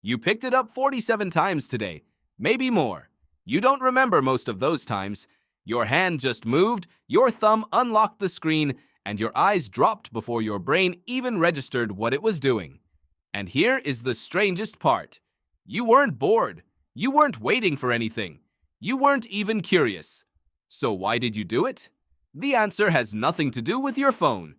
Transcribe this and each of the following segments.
You picked it up 47 times today, maybe more. You don't remember most of those times. Your hand just moved, your thumb unlocked the screen, and your eyes dropped before your brain even registered what it was doing. And here is the strangest part. You weren't bored. You weren't waiting for anything. You weren't even curious. So why did you do it? The answer has nothing to do with your phone.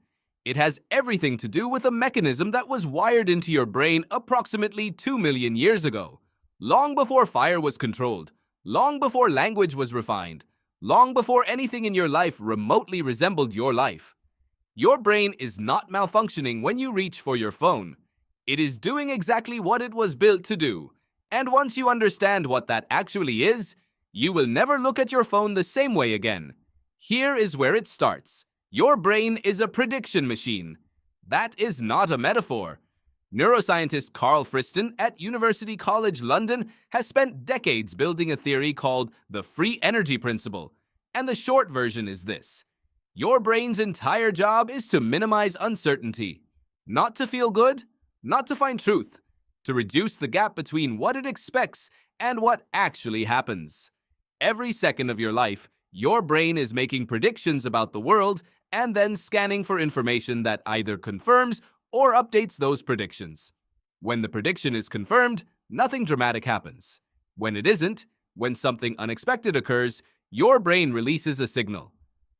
It has everything to do with a mechanism that was wired into your brain approximately 2 million years ago, long before fire was controlled, long before language was refined, long before anything in your life remotely resembled your life. Your brain is not malfunctioning when you reach for your phone. It is doing exactly what it was built to do. And once you understand what that actually is, you will never look at your phone the same way again. Here is where it starts. Your brain is a prediction machine. That is not a metaphor. Neuroscientist Carl Friston at University College London has spent decades building a theory called the free energy principle. And the short version is this. Your brain's entire job is to minimize uncertainty. Not to feel good, not to find truth. To reduce the gap between what it expects and what actually happens. Every second of your life, your brain is making predictions about the world and then scanning for information that either confirms or updates those predictions. When the prediction is confirmed, nothing dramatic happens. When it isn't, when something unexpected occurs, your brain releases a signal.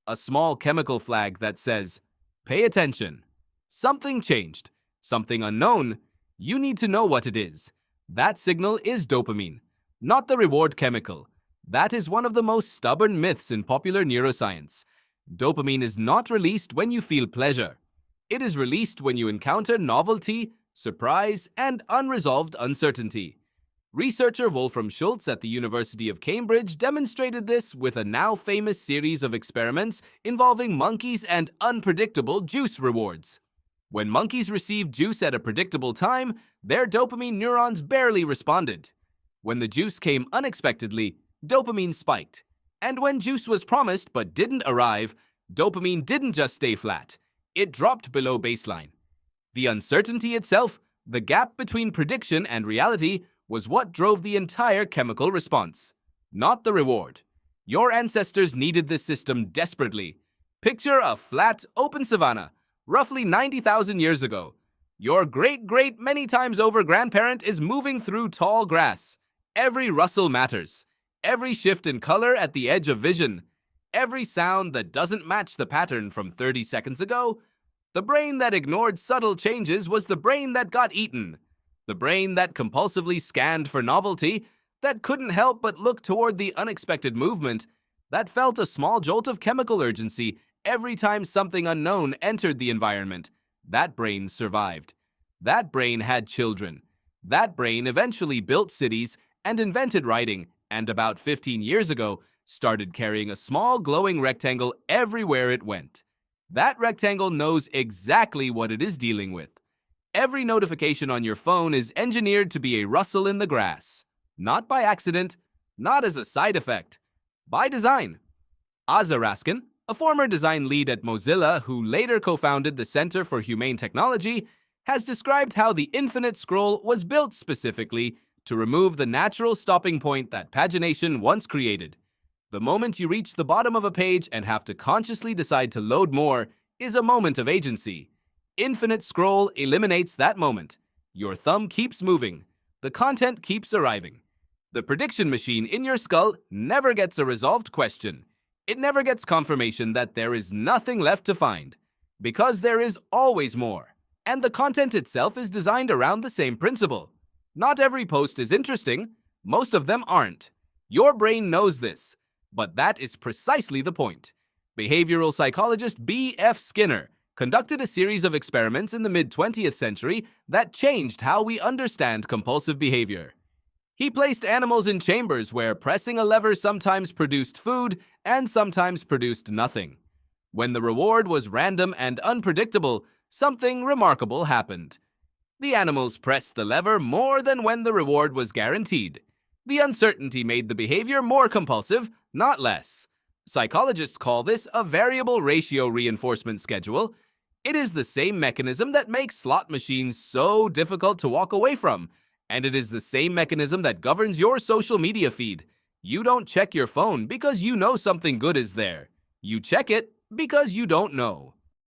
A small chemical flag that says, "Pay attention. Something changed. Something unknown. You need to know what it is." That signal is dopamine, not the reward chemical. That is one of the most stubborn myths in popular neuroscience. Dopamine is not released when you feel pleasure. It is released when you encounter novelty, surprise, and unresolved uncertainty. Researcher Wolfram Schultz at the University of Cambridge demonstrated this with a now famous series of experiments involving monkeys and unpredictable juice rewards. When monkeys received juice at a predictable time, their dopamine neurons barely responded. When the juice came unexpectedly, dopamine spiked. And when juice was promised but didn't arrive, dopamine didn't just stay flat. It dropped below baseline. The uncertainty itself, the gap between prediction and reality, was what drove the entire chemical response, not the reward. Your ancestors needed this system desperately. Picture a flat, open savanna, roughly 90,000 years ago. Your great many times over grandparent is moving through tall grass. Every rustle matters. Every shift in color at the edge of vision. Every sound that doesn't match the pattern from 30 seconds ago. The brain that ignored subtle changes was the brain that got eaten. The brain that compulsively scanned for novelty, that couldn't help but look toward the unexpected movement, that felt a small jolt of chemical urgency every time something unknown entered the environment. That brain survived. That brain had children. That brain eventually built cities and invented writing, and about 15 years ago, started carrying a small glowing rectangle everywhere it went. That rectangle knows exactly what it is dealing with. Every notification on your phone is engineered to be a rustle in the grass. Not by accident, not as a side effect. By design. Asa Raskin, a former design lead at Mozilla who later co-founded the Center for Humane Technology, has described how the infinite scroll was built specifically to remove the natural stopping point that pagination once created. The moment you reach the bottom of a page and have to consciously decide to load more is a moment of agency. Infinite scroll eliminates that moment. Your thumb keeps moving. The content keeps arriving. The prediction machine in your skull never gets a resolved question. It never gets confirmation that there is nothing left to find, because there is always more. And the content itself is designed around the same principle. Not every post is interesting. Most of them aren't. Your brain knows this. But that is precisely the point. Behavioral psychologist B.F. Skinner conducted a series of experiments in the mid-20th century that changed how we understand compulsive behavior. He placed animals in chambers where pressing a lever sometimes produced food and sometimes produced nothing. When the reward was random and unpredictable, something remarkable happened. The animals pressed the lever more than when the reward was guaranteed. The uncertainty made the behavior more compulsive, not less. Psychologists call this a variable ratio reinforcement schedule. It is the same mechanism that makes slot machines so difficult to walk away from, And it is the same mechanism that governs your social media feed. You don't check your phone because you know something good is there. You check it because you don't know.